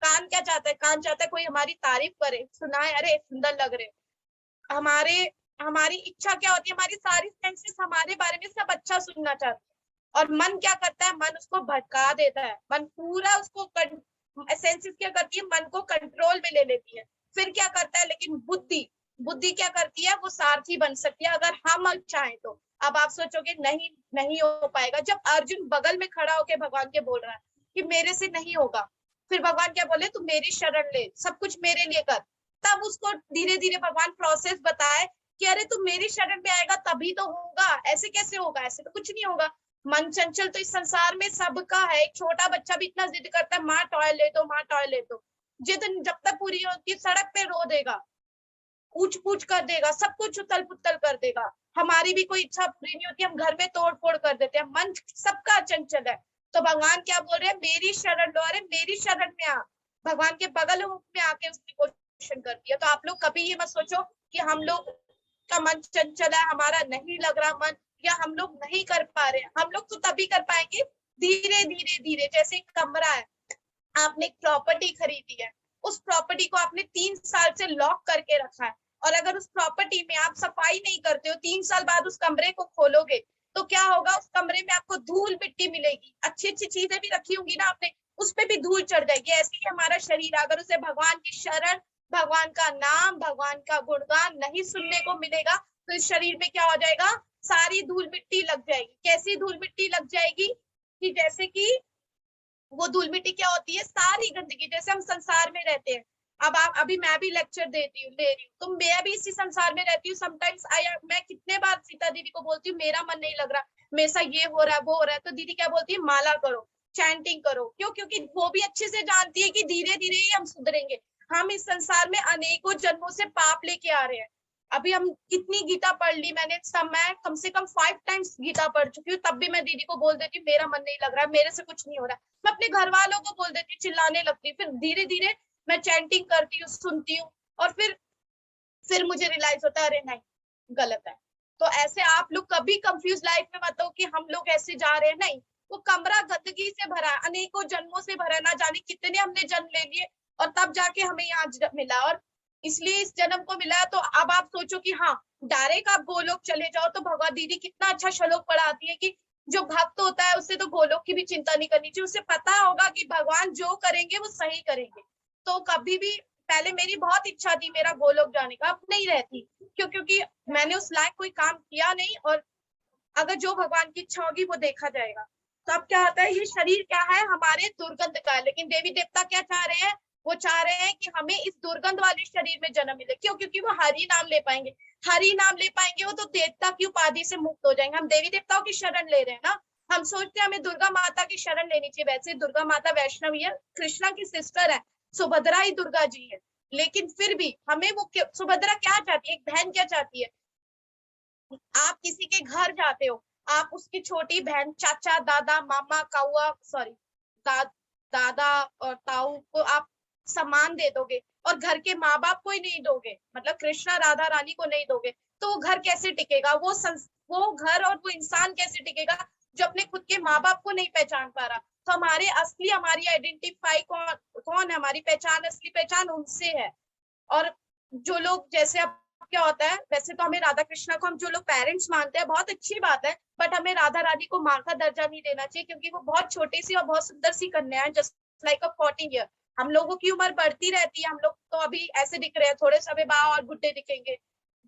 कान क्या चाहता है, कान चाहता है कोई हमारी तारीफ करे, सुनाए, अरे सुंदर लग रहे। हमारे हमारी इच्छा क्या होती है, हमारी सारी सेंसेस हमारे बारे में सब अच्छा सुनना चाहती है। और मन क्या करता है, मन उसको भटका देता है, मन पूरा उसको सेंसेस क्या करती है, मन को कंट्रोल में ले लेती है। फिर क्या करता है, लेकिन बुद्धि, बुद्धि क्या करती है, वो सारथी बन सकती है अगर हम चाहें तो। अब आप सोचोगे नहीं, नहीं हो पाएगा। जब अर्जुन बगल में खड़ा होकर भगवान के बोल रहा है कि मेरे से नहीं होगा, फिर भगवान क्या बोले, तू मेरी शरण ले, सब कुछ मेरे लिए कर। तब उसको धीरे धीरे भगवान प्रोसेस बताए कि अरे तू मेरी शरण में आएगा तभी तो होगा, ऐसे कैसे होगा, ऐसे तो कुछ नहीं होगा। मन चंचल तो इस संसार में सबका है, एक छोटा बच्चा भी इतना जिद करता है, माँ टॉय ले दो, माँ टॉय ले दो। जिद जब तक पूरी होती, सड़क पे रो देगा, पूछ पूछ कर देगा, सब कुछ उथल पुथल कर देगा। हमारी भी कोई इच्छा पूरी नहीं होती, हम घर में तोड़ फोड़ कर देते हैं। मन सबका चंचल है। तो भगवान क्या बोल रहे हैं, मेरी शरण लो, अरे मेरी शरण में आ। भगवान के बगल में आके उसने क्वेश्चन कर दिया। तो आप लोग कभी ये मत सोचो कि हम लोग का मन चंचल है, हमारा नहीं लग रहा मन, या हम लोग नहीं कर पा रहे। हम लोग तो तभी कर पाएंगे धीरे धीरे धीरे। जैसे एक कमरा है, आपने एक प्रॉपर्टी खरीदी है, उस प्रॉपर्टी को आपने 3 साल से लॉक करके रखा है, और अगर उस प्रॉपर्टी में आप सफाई नहीं करते हो, 3 साल बाद उस कमरे को खोलोगे तो क्या होगा, उस कमरे में आपको धूल मिट्टी मिलेगी। अच्छी अच्छी चीजें भी रखी होंगी ना आपने, उस पर भी धूल चढ़ जाएगी। ऐसे ही हमारा शरीर, अगर उसे भगवान की शरण, भगवान का नाम, भगवान का गुणगान नहीं सुनने को मिलेगा तो इस शरीर में क्या हो जाएगा, सारी धूल मिट्टी लग जाएगी। कैसी धूल मिट्टी लग जाएगी, कि जैसे कि वो धूल मिट्टी क्या होती है, सारी गंदगी, जैसे हम संसार में रहते हैं, अब आप अभी मैं भी लेक्चर दे रही हूँ, तो मैं भी इसी संसार में रहती हूँ। समटाइम्स मैं कितने बार सीता दीदी को बोलती हूँ मेरा मन नहीं लग रहा, मेरे साथ ये हो रहा है वो हो रहा है, तो दीदी क्या बोलती है, माला करो, चैंटिंग करो। क्यों? क्योंकि वो भी अच्छे से जानती है कि धीरे धीरे ही हम सुधरेंगे। हम इस संसार में अनेकों जन्मों से पाप लेके आ रहे हैं। अभी हम कितनी गीता पढ़ ली मैंने, सब मैं कम से कम 5 टाइम्स गीता पढ़ चुकी हूँ, तब भी मैं दीदी को बोल देती हूँ मेरा मन नहीं लग रहा है, मेरे से कुछ नहीं हो रहा है। मैं अपने घर वालों को बोल देती हूँ, चिल्लाने लगती हूँ, फिर धीरे धीरे मैं चैंटिंग करती हूँ, सुनती हूँ, और फिर मुझे रियलाइज होता है अरे नहीं, गलत है। तो ऐसे आप लोग कभी कंफ्यूज लाइफ में मत हो कि हम लोग ऐसे जा रहे हैं, नहीं। वो कमरा गंदगी से भरा है, अनेकों जन्मों से भरा है, ना जाने कितने हमने जन्म ले लिए, और तब जाके हमें यहाँ मिला, और इसलिए इस जन्म को मिला है। तो अब आप सोचो कि हाँ, डायरेक्ट आप गोलोक चले जाओ, तो भगवत दीदी कितना अच्छा श्लोक पढ़ाती है कि जो भक्त होता है उससे तो गोलोक की भी चिंता नहीं करनी चाहिए, उसे पता होगा कि भगवान जो करेंगे वो सही करेंगे। तो कभी भी, पहले मेरी बहुत इच्छा थी मेरा गोलोक जाने का, अब नहीं रहती। क्योंकि मैंने उस लायक कोई काम किया नहीं, और अगर जो भगवान की इच्छा होगी वो देखा जाएगा। तो अब क्या होता है, ये शरीर क्या है, हमारे दुर्गंध का है, लेकिन देवी देवता क्या चाह रहे हैं, वो चाह रहे हैं कि हमें इस दुर्गंध वाले शरीर में जन्म मिले। क्यों? क्योंकि वो हरि नाम ले पाएंगे, हरि नाम ले पाएंगे वो, तो देवता की उपाधि से मुक्त हो जाएंगे। हम देवी देवताओं की शरण ले रहे हैं ना, हम सोचते हैं हमें दुर्गा माता की शरण लेनी चाहिए। वैसे दुर्गा माता वैष्णवी है, कृष्णा की सिस्टर है, सुभद्रा ही दुर्गा जी है, लेकिन फिर भी हमें वो सुभद्रा क्या चाहती है, एक बहन क्या चाहती है, आप किसी के घर जाते हो, आप उसकी छोटी बहन, चाचा, दादा, मामा, काउआ, सॉरी, दादा और ताऊ को आप सम्मान दे दोगे, और घर के माँ बाप को ही नहीं दोगे, मतलब कृष्णा राधा रानी को नहीं दोगे, तो वो घर कैसे टिकेगा, वो घर और वो इंसान कैसे टिकेगा जो अपने खुद के माँ बाप को नहीं पहचान पा रहा। तो हमारी आइडेंटिफाई कौन है, हमारी पहचान, असली पहचान उनसे है। और जो लोग, जैसे अब क्या होता है, वैसे तो हमें राधा कृष्णा को, हम जो लोग पेरेंट्स मानते हैं बहुत अच्छी बात है, बट हमें राधा रानी को माँ का दर्जा नहीं देना चाहिए, क्योंकि वो बहुत छोटी सी और बहुत सुंदर सी कन्या है, जस्ट लाइक अ 14 ईयर। हम लोगों की उम्र बढ़ती रहती है, हम लोग तो अभी ऐसे दिख रहे हैं, थोड़े समय बाद और बुढ़े दिखेंगे,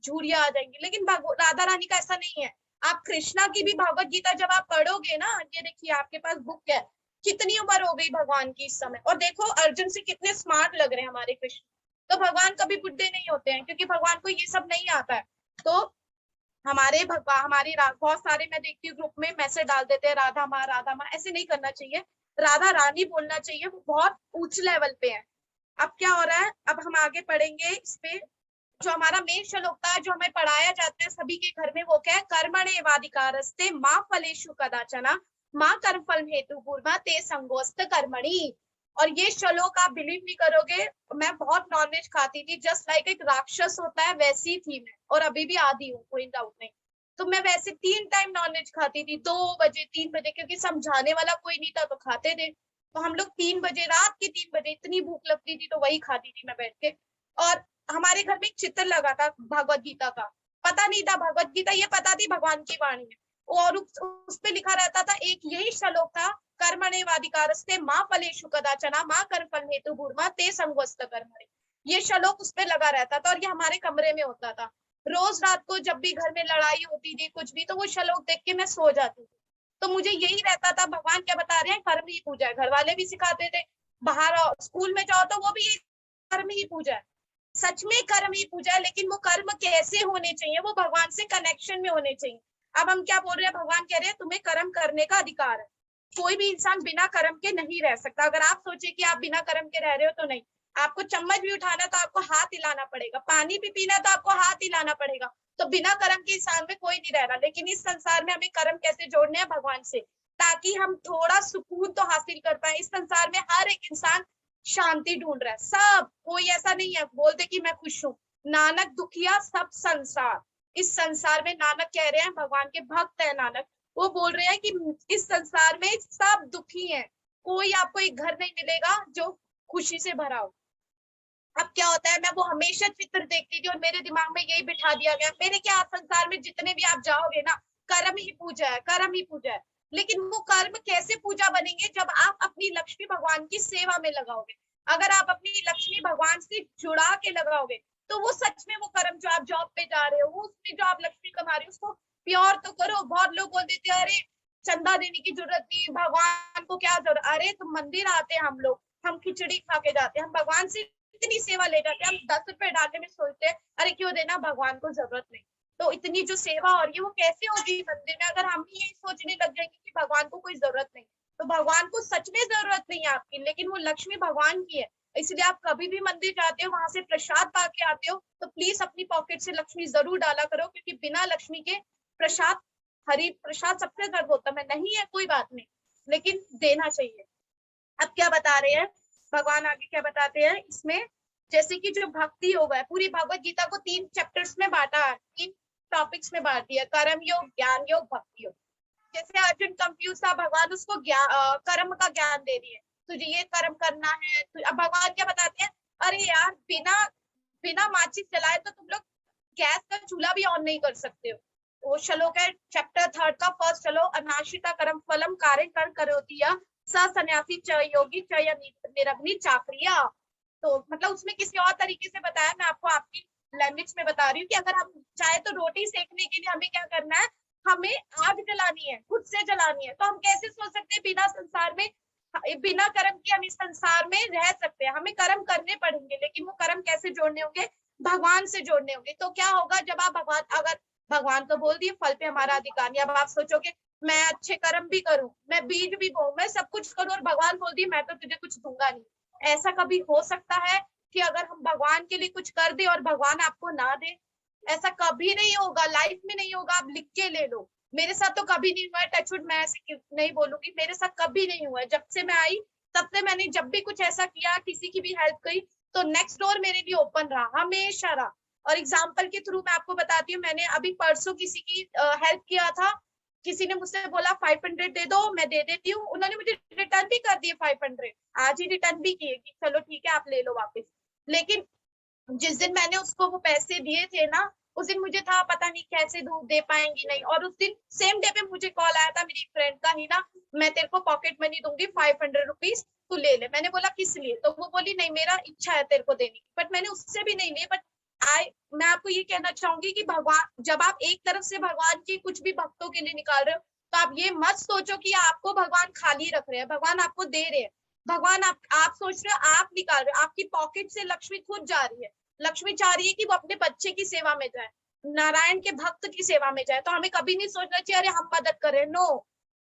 झूरिया आ जाएंगी, लेकिन राधा रानी का ऐसा नहीं है। आप कृष्णा की भी भगवत गीता जब आप पढ़ोगे ना, ये देखिए आपके पास बुक है, कितनी उम्र हो गई भगवान की इस समय, और देखो अर्जुन से कितने स्मार्ट लग रहे हैं हमारे कृष्ण। तो भगवान कभी बुढ़े नहीं होते हैं, क्योंकि भगवान को ये सब नहीं आता है। तो हमारे भगवान, बहुत सारे मैं देखती हूँ ग्रुप में मैसेज डाल देते हैं राधा माँ राधा माँ, ऐसे नहीं करना चाहिए, राधा रानी बोलना चाहिए, वो बहुत ऊंच लेवल पे है। अब क्या हो रहा है, अब हम आगे पढ़ेंगे इस पे। जो हमारा मेन श्लोक था, जो हमें पढ़ाया जाता है सभी के घर में, वो क्या है, कर्मण्येवाधिकारस्ते माँ फलेषु कदाचन माँ कर्म फल हेतु पूर्वा ते संगोस्त कर्मणि। और ये श्लोक आप बिलीव नहीं करोगे, मैं बहुत नॉनवेज खाती थी, जस्ट लाइक एक राक्षस होता है वैसी थी मैं, और अभी भी आदी हूँ, कोई डाउट नहीं। तो मैं वैसे 3 टाइम नॉनवेज खाती थी, 2 बजे 3 बजे, क्योंकि समझाने वाला कोई नहीं था तो खाते थे। तो हम लोग 3 बजे, रात के 3 बजे, इतनी भूख लगती थी तो वही खाती थी मैं बैठ के। और हमारे घर में एक चित्र लगा था भगवत गीता का, पता नहीं था भगवत गीता, ये पता थी भगवान की वाणी है, और उस पे लिखा रहता था, एक यही श्लोक था, कर्मण्येवाधिकारस्ते माँ फलेषु कदाचन माँ कर्म फल हेतु भूर्मा ते संगोस्त कर्मणि। ये श्लोक उस पे लगा रहता था, और ये हमारे कमरे में होता था। रोज रात को जब भी घर में लड़ाई होती थी कुछ भी, तो वो श्लोक देख के मैं सो जाती थी। तो मुझे यही रहता था भगवान क्या बता रहे हैं, कर्म ही पूजा है। घर वाले भी सिखाते थे, बाहर स्कूल में जाओ तो वो भी कर्म ही पूजा है, सच में कर्म ही पूजा है, लेकिन वो कर्म कैसे होने चाहिए, वो भगवान से कनेक्शन में होने चाहिए। अब हम क्या बोल रहे हैं, भगवान कह रहे हैं तुम्हें कर्म करने का अधिकार है, कोई भी इंसान बिना कर्म के नहीं रह सकता। अगर आप सोचे कि आप बिना कर्म के रह रहे हो तो नहीं, आपको चम्मच भी उठाना तो आपको हाथ हिलाना पड़ेगा, पानी भी पीना तो आपको हाथ हिलाना पड़ेगा। तो बिना कर्म के इंसान में कोई नहीं रह रहा। लेकिन इस संसार में हमें कर्म कैसे जोड़ने हैं भगवान से, ताकि हम थोड़ा सुकून तो हासिल कर पाए। इस संसार में हर एक इंसान शांति ढूंढ रहा है, सब, कोई ऐसा नहीं है बोलते कि मैं खुश हूँ। नानक दुखिया सब संसार, इस संसार में नानक कह रहे हैं, भगवान के भक्त है नानक, वो बोल रहे हैं कि इस संसार में सब दुखी हैं, कोई आपको एक घर नहीं मिलेगा जो खुशी से भरा हो। अब क्या होता है, मैं वो हमेशा चित्र देखती थी और मेरे दिमाग में यही बिठा दिया गया, मेरे क्या, संसार में जितने भी आप जाओगे ना, कर्म ही पूजा है, कर्म ही पूजा है। लेकिन वो कर्म कैसे पूजा बनेंगे, जब आप अपनी लक्ष्मी भगवान की सेवा में लगाओगे। अगर आप अपनी लक्ष्मी भगवान से जुड़ा के लगाओगे, तो वो सच में वो कर्म, जो आप जॉब पे जा रहे हो, उसमें जो आप लक्ष्मी कमा रहे हो, उसको प्योर तो करो। बहुत लोग बोल देते हैं अरे चंदा देने की जरूरत नहीं, भगवान को क्या जरूरत, अरे तुम मंदिर आते हैं हम लोग, हम खिचड़ी खा के जाते हैं, हम भगवान से इतनी सेवा ले जाते हैं, हम 10 रुपए डालने में सोचते हैं अरे क्यों देना, भगवान को जरूरत नहीं। तो इतनी जो सेवा हो रही है वो कैसे होगी मंदिर में, अगर हम भी यही सोचने लग जाएंगे कि भगवान को कोई जरूरत नहीं, तो भगवान को सच में जरूरत नहीं है आपकी, लेकिन वो लक्ष्मी भगवान की है। इसलिए आप कभी भी मंदिर जाते हो, वहां से प्रसाद पा के आते हो, तो प्लीज अपनी पॉकेट से लक्ष्मी जरूर डाला करो, क्योंकि बिना लक्ष्मी के प्रसाद, हरि प्रसाद सबसे सर्वोत्तम है, नहीं है कोई बात नहीं, लेकिन देना चाहिए। अब क्या बता रहे हैं भगवान, आगे क्या बताते हैं इसमें, जैसे कि जो भक्ति योग है, पूरी भगवत गीता को 3 चैप्टर्स में बांटा है, 3 टॉपिक्स में बांट दिया, कर्म योग, ज्ञान योग, भक्ति योग। जैसे अर्जुन कंफ्यूज था, भगवान उसको कर्म का ज्ञान दे रही है, तुझे ये कर्म करना है। तो अब भगवान क्या बताते हैं, अरे यार बिना बिना माचिस जलाए तो तुम लोग गैस का चूल्हा भी ऑन नहीं कर सकते हो। वो श्लोक है चैप्टर 3 का फर्स्ट श्लोक, अनाशिता कर्म फलम कार्य कर करोति या स सन्यासी च योगी च निरग्नि चाक्रिया। तो मतलब उसमें किसी और तरीके से बताया, मैं आपको आपकी लैंग्वेज में बता रही हूँ कि अगर हम चाहे तो रोटी सेकने के लिए हमें क्या करना है, हमें आग जलानी है, खुद से जलानी है। तो हम कैसे सोच सकते हैं बिना संसार में, बिना कर्म के हम इस संसार में रह सकते हैं, हमें कर्म करने पड़ेंगे, लेकिन वो कर्म कैसे जोड़ने होंगे, भगवान से जोड़ने होंगे। तो क्या होगा जब आप भगवान, अगर भगवान तो बोल दिए फल पे हमारा अधिकार नहीं, अब आप सोचोगे मैं अच्छे कर्म भी करूं, मैं बीज भी बोऊं, मैं सब कुछ करूं, और भगवान बोल दिए मैं तो तुझे कुछ दूंगा नहीं। ऐसा कभी हो सकता है कि अगर हम भगवान के लिए कुछ कर दे और भगवान आपको ना दे? ऐसा कभी नहीं होगा, लाइफ में नहीं होगा, आप लिख के ले लो। मेरे साथ तो कभी नहीं हुआ है, टचवुड, मैं ऐसे नहीं बोलूंगी, मेरे साथ कभी नहीं हुआ है। जब से मैं आई तब से मैंने जब भी कुछ ऐसा किया, किसी की भी हेल्प की, तो नेक्स्ट डोर मेरे लिए ओपन रहा, हमेशा रहा। और एग्जाम्पल के थ्रू मैं आपको बताती हूँ, मैंने अभी परसों किसी की हेल्प किया था, किसी ने मुझसे बोला 500 दे दो, मैं दे देती हूँ, उन्होंने मुझे रिटर्न भी कर दिए 500, आज ही रिटर्न भी किए कि चलो ठीक है आप ले लो वापस। लेकिन जिस दिन मैंने उसको वो पैसे दिए थे ना, उस दिन मुझे था पता नहीं कैसे दे पाएंगी नहीं, और उस दिन सेम डे पे मुझे कॉल आया था मेरी फ्रेंड का ही ना, मैं तेरे को पॉकेट मनी दूंगी 500 रुपीज, तू ले ले। मैंने बोला किस लिए, तो वो बोली नहीं मेरा इच्छा है तेरे को देने की, बट मैंने उससे भी नहीं लिए। बट मैं आपको ये कहना चाहूंगी कि भगवान, जब आप एक तरफ से भगवान की कुछ भी भक्तों के लिए निकाल रहे हो, तो आप ये मत सोचो कि आपको भगवान खाली रख रहे हैं, भगवान आपको दे रहे हैं। भगवान आप सोच रहे हो आप निकाल रहे हो, आपकी पॉकेट से लक्ष्मी खुद जा रही है। लक्ष्मी चाह रही है कि वो अपने बच्चे की सेवा में जाए, नारायण के भक्त की सेवा में जाए। तो हमें कभी नहीं सोचना चाहिए अरे हम मदद करें, नो,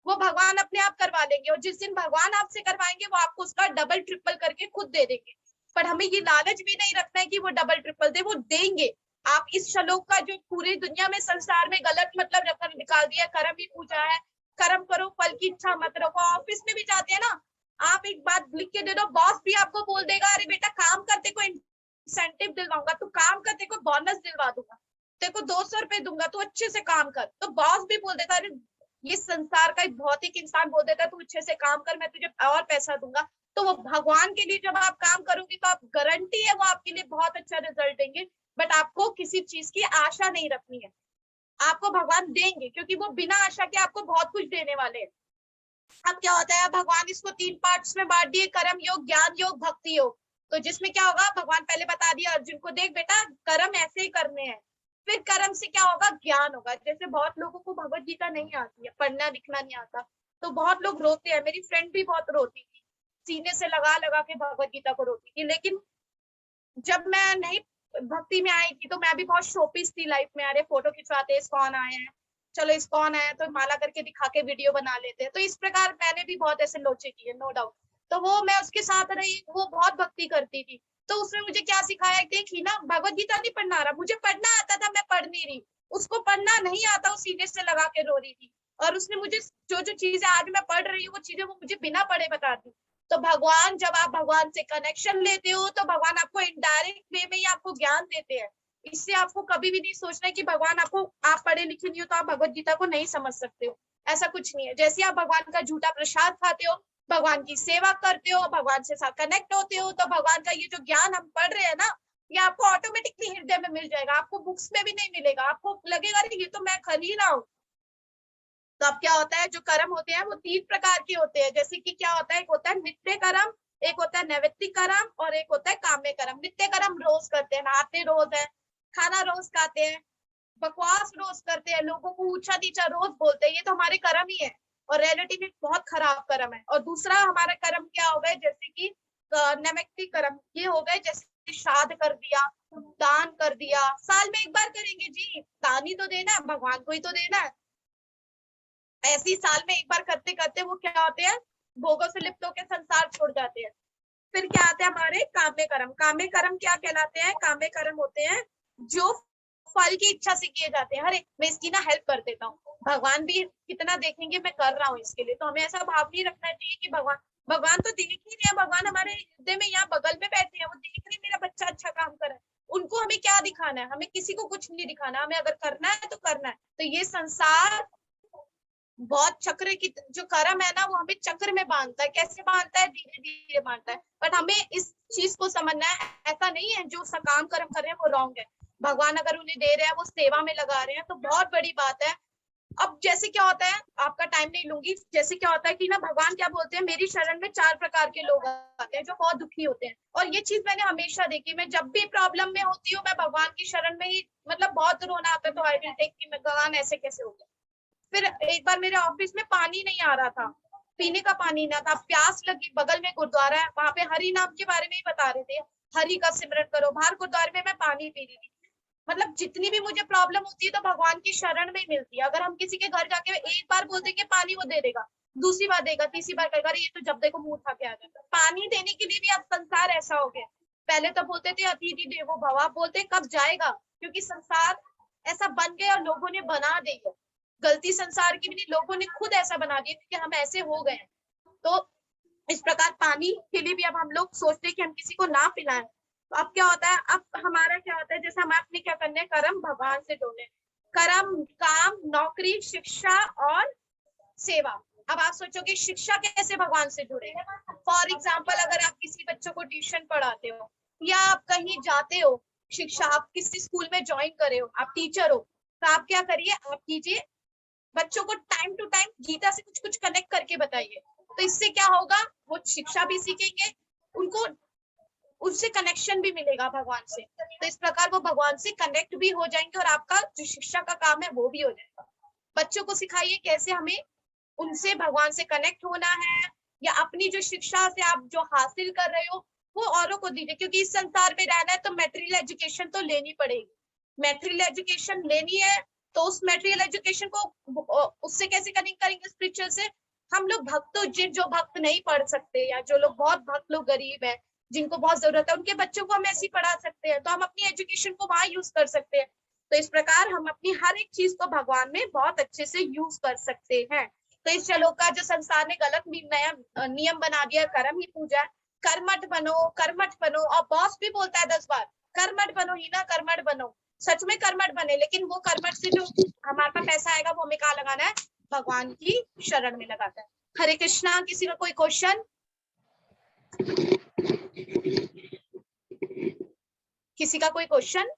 वो भगवान अपने आप करवा लेंगे, और जिस दिन भगवान आपसे करवाएंगे वो आपको उसका डबल ट्रिपल करके खुद दे देंगे। पर हमें ये लालच भी नहीं रखना है कि वो डबल ट्रिपल दे, वो देंगे। आप इस श्लोक का जो पूरी दुनिया में संसार में गलत मतलब निकाल दिया, कर्म ही पूजा है, कर्म करो फल की इच्छा मत रखो। ऑफिस में भी जाते हैं ना, आप एक बात लिख के दे दो, बॉस भी आपको बोल देगा अरे बेटा काम करते को इंसेंटिव दिलवाऊंगा, तू काम कर, तेरे को बोनस दिलवा दूंगा, तेरे को 200 रुपए दूंगा, तू अच्छे से काम कर। तो बॉस भी बोल देता है, ये संसार का एक भौतिक इंसान बोल देता है तू अच्छे से काम कर, मैं तुझे और पैसा दूंगा। तो वो भगवान के लिए जब आप काम करोगे तो आप गारंटी है वो आपके लिए बहुत अच्छा रिजल्ट देंगे। बट आपको किसी चीज की आशा नहीं रखनी है, आपको भगवान देंगे, क्योंकि वो बिना आशा के आपको बहुत कुछ देने वाले हैं। अब क्या होता है, भगवान इसको 3 पार्ट्स में बांट दिए, कर्म योग, ज्ञान योग, भक्ति योग। तो जिसमें क्या होगा, भगवान पहले बता दिया अर्जुन को, देख बेटा कर्म ऐसे ही करने हैं, फिर कर्म से क्या होगा, ज्ञान होगा। जैसे बहुत लोगों को भगवत गीता नहीं आती है, पढ़ना लिखना नहीं आता, तो बहुत लोग रोते हैं, मेरी फ्रेंड भी बहुत रोती थी, सीने से लगा लगा के भगवत गीता को रोती थी। लेकिन जब मैं नहीं भक्ति में आई थी तो मैं भी बहुत शोपीस थी लाइफ में, अरे फोटो खिंचवाते इस्कॉन आए हैं, चलो इस्कॉन आया तो माला करके दिखा के वीडियो बना लेते हैं। तो इस प्रकार मैंने भी बहुत ऐसे लोचे किए, नो डाउट। तो वो मैं उसके साथ रही, वो बहुत भक्ति करती थी, तो उसने मुझे क्या सिखाया, देखी ना भगवत गीता नहीं पढ़ना आ रहा, मुझे पढ़ना आता था, मैं पढ़ नहीं रही, उसको पढ़ना नहीं आता, वो सीधे से लगा के रो रही थी। और उसने मुझे जो जो चीजें आज मैं पढ़ रही हूँ वो चीजें वो मुझे बिना पढ़े बताती। तो भगवान, जब आप भगवान से कनेक्शन लेते हो तो भगवान आपको इनडायरेक्ट वे में ही आपको ज्ञान देते हैं। इससे आपको कभी भी नहीं सोचना है कि भगवान आपको, आप पढ़े लिखे नहीं हो तो आप भगवत गीता को नहीं समझ सकते हो, ऐसा कुछ नहीं है। जैसे आप भगवान का झूठा प्रसाद खाते हो, भगवान की सेवा करते हो, भगवान से साथ कनेक्ट होते हो, तो भगवान का ये जो ज्ञान हम पढ़ रहे हैं ना, ये आपको ऑटोमेटिकली हृदय में मिल जाएगा, आपको बुक्स में भी नहीं मिलेगा, आपको लगेगा ये तो मैं खरीद रहा हूँ। तो अब क्या होता है, जो कर्म होते हैं वो 3 प्रकार के होते हैं। जैसे कि क्या होता है, एक होता है नित्य कर्म, एक होता है नैमित्तिक कर्म, और एक होता है काम्य कर्म। नित्य कर्म रोज करते हैं, नहाते रोज है, खाना रोज खाते हैं, बकवास रोज करते हैं, लोगों को ऊंचा नीचा रोज बोलते हैं, ये तो हमारे कर्म ही है, और रियलिटी में बहुत खराब कर्म है। और दूसरा हमारा कर्म क्या हो गए, जैसे कि नैमित्तिक कर्म, ये हो गए जैसे श्राद्ध कर दिया, दान कर दिया। साल में एक बार करेंगे जी, दान ही तो देना है, भगवान को ही तो देना है। ऐसे ही साल में एक बार करते करते वो क्या होते हैं, भोगों से लिप्त होकर संसार छोड़ जाते हैं। फिर क्या आते हैं हमारे काम्य कर्म। काम्य कर्म क्या कहलाते हैं? काम्य कर्म होते हैं जो फल की इच्छा से किए जाते हैं। अरे मैं इसकी ना हेल्प कर देता हूँ, भगवान भी कितना देखेंगे मैं कर रहा हूँ इसके लिए, तो हमें ऐसा भाव नहीं रखना चाहिए कि भगवान भगवान तो देख ही रहे हैं, भगवान हमारे हृदय में यहाँ बगल में बैठे हैं, वो देख रहे हैं मेरा बच्चा अच्छा काम कर रहा है। उनको हमें क्या दिखाना है? हमें किसी को कुछ नहीं दिखाना, हमें अगर करना है तो करना है। तो ये संसार बहुत चक्र की, जो कर्म है ना वो हमें चक्र में बांधता है। कैसे बांधता है? धीरे धीरे बांधता है। बट हमें इस चीज को समझना है, ऐसा नहीं है जो सकाम कर्म कर रहे हैं वो रॉन्ग है। भगवान अगर उन्हें दे रहे हैं, वो सेवा में लगा रहे हैं, तो बहुत बड़ी बात है। अब जैसे क्या होता है, आपका टाइम नहीं लूंगी, जैसे क्या होता है कि ना भगवान क्या बोलते हैं, मेरी शरण में 4 प्रकार के लोग आते हैं जो बहुत दुखी होते हैं। और ये चीज मैंने हमेशा देखी, मैं जब भी प्रॉब्लम में होती हूँ मैं भगवान की शरण में ही, मतलब बहुत रोना आता है तो आई विल टेक कि भगवान ऐसे कैसे हो गया। फिर एक बार मेरे ऑफिस में पानी नहीं आ रहा था, पीने का पानी ना था, प्यास लगी, बगल में गुरुद्वारा है, वहां पे हरि नाम के बारे में ही बता रहे थे, हरि का सिमरन करो। बाहर गुरुद्वारे में मैं पानी पी रही थी। मतलब जितनी भी मुझे प्रॉब्लम होती है तो भगवान की शरण में मिलती है। अगर हम किसी के घर जाके एक बार बोल देंगे पानी, वो दे देगा, दूसरी बार देगा, तीसरी बार कहेगा ये तो जब देखो मुंह उठा के आ जाता है। पानी देने के लिए भी अब संसार ऐसा हो गया। पहले तो बोलते थे अतिथि देवो भव, अब बोलते कब जाएगा, क्योंकि संसार ऐसा बन गया और लोगों ने बना दिया। गलती संसार की भी नहीं, लोगों ने खुद ऐसा बना दिया क्योंकि हम ऐसे हो गए। तो इस प्रकार पानी के लिए भी अब हम लोग सोचते हैं कि हम किसी को ना पिलाएं। तो अब क्या होता है, अब हमारा क्या होता है, जैसे हम अपने क्या करने हैं, कर्म भगवान से जोड़ने, कर्म, काम, नौकरी, शिक्षा और सेवा। अब आप सोचोगे शिक्षा कैसे भगवान से जुड़े? फॉर एग्जाम्पल, अगर आप किसी बच्चों को ट्यूशन पढ़ाते हो या आप कहीं जाते हो शिक्षा, आप किसी स्कूल में ज्वाइन करे हो, आप टीचर हो, तो आप क्या करिए, आप कीजिए बच्चों को टाइम टू टाइम गीता से कुछ कुछ कनेक्ट करके बताइए। तो इससे क्या होगा, वो शिक्षा भी सीखेंगे, उनको उससे कनेक्शन भी मिलेगा भगवान से। तो इस प्रकार वो भगवान से कनेक्ट भी हो जाएंगे और आपका जो शिक्षा का काम है वो भी हो जाएगा। बच्चों को सिखाइए कैसे हमें उनसे भगवान से कनेक्ट होना है, या अपनी जो शिक्षा से आप जो हासिल कर रहे हो वो औरों को दीजिए, क्योंकि इस संसार में रहना है तो मेटेरियल एजुकेशन तो लेनी पड़ेगी। मेटेरियल एजुकेशन लेनी है तो उस मेटेरियल एजुकेशन को उससे कैसे कनेक्ट करेंगे स्पिरिचुअल से? हम लोग भक्तों, जो भक्त नहीं पढ़ सकते या जो लोग बहुत भक्त लोग गरीब है, जिनको बहुत जरूरत है, उनके बच्चों को हम ऐसे ही पढ़ा सकते हैं, तो हम अपनी एजुकेशन को वहां यूज कर सकते हैं। तो इस प्रकार हम अपनी हर एक चीज को भगवान में बहुत अच्छे से यूज कर सकते हैं। तो इस श्लोक का जो संसार ने गलत नया नियम बना दिया, कर्म ही पूजा, कर्मठ बनो, कर्मठ बनो, और बॉस भी बोलता है 10 बार कर्मठ बनो ही ना, कर्मठ बनो। सच में कर्मठ बने, लेकिन वो कर्मठ से जो हमारे पास पैसा आएगा वो हमें कहाँ लगाना है? भगवान की शरण में लगाता है। हरे कृष्णा। किसी का कोई क्वेश्चन? किसी का कोई क्वेश्चन?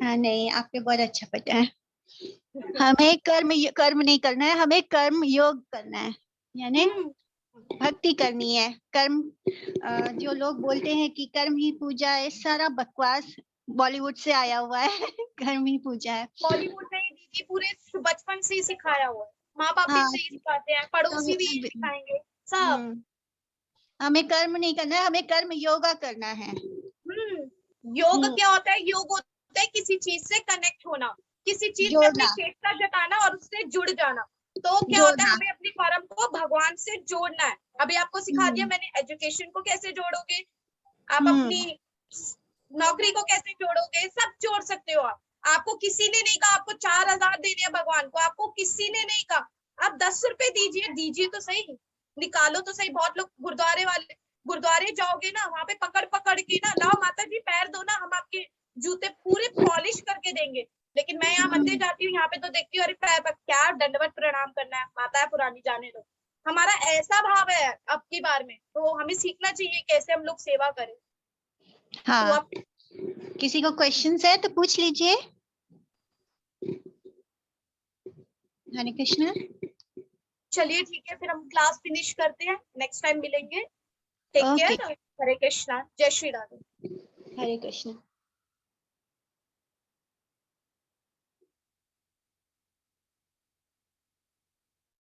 हाँ नहीं, आपने बहुत अच्छा बताया। हमें कर्म नहीं करना है, हमें कर्म योग करना है, यानी भक्ति करनी है। कर्म, जो लोग बोलते हैं कि कर्म ही पूजा है, सारा बकवास बॉलीवुड से आया हुआ है। कर्म ही पूजा है। बॉलीवुड नहीं दीदी, पूरे बचपन से ही सिखाया हुआ है, माँ बाप भी हाँ, से ही सिखाते हैं, पड़ोसी भी यही सिखाएंगे सब। हमें कर्म नहीं करना है, हमें कर्म योगा करना है। योग क्या होता है? योग होता है किसी चीज से कनेक्ट होना, किसी चीज में अपनी चेतना जताना और उससे जुड़ जाना। तो क्या होता है, हमें अपनी कर्म को भगवान से जोड़ना है। अभी आपको सिखा दिया मैंने, एजुकेशन को कैसे जोड़ोगे, आप अपनी नौकरी को कैसे जोड़ोगे, सब जोड़ सकते हो आप। आपको किसी ने नहीं कहा आपको 4,000 देने हैं भगवान को, आपको किसी ने नहीं कहा। आप 10 रुपए दीजिए, दीजिए तो सही, निकालो तो सही। बहुत लोग गुरुद्वारे जाओगे ना, वहां पे पकड़ पकड़ के ना, लाओ माता जी पैर दो ना, हम आपके जूते पूरे पॉलिश करके देंगे। लेकिन मैं यहाँ मंदिर जाती हूँ, यहाँ पे तो देखती हूँ अरे पैर पर क्या दंडवत प्रणाम करना है, माता है पुरानी जाने दो। हमारा ऐसा भाव है अब की बार में, तो हमें सीखना चाहिए कैसे हम लोग सेवा करें। हाँ, तो किसी को क्वेश्चंस है तो पूछ लीजिए। हरे कृष्णा। चलिए ठीक है, फिर हम क्लास फिनिश करते हैं, नेक्स्ट टाइम मिलेंगे। Take care. हरे कृष्णा। जय श्री राधे। हरे कृष्णा।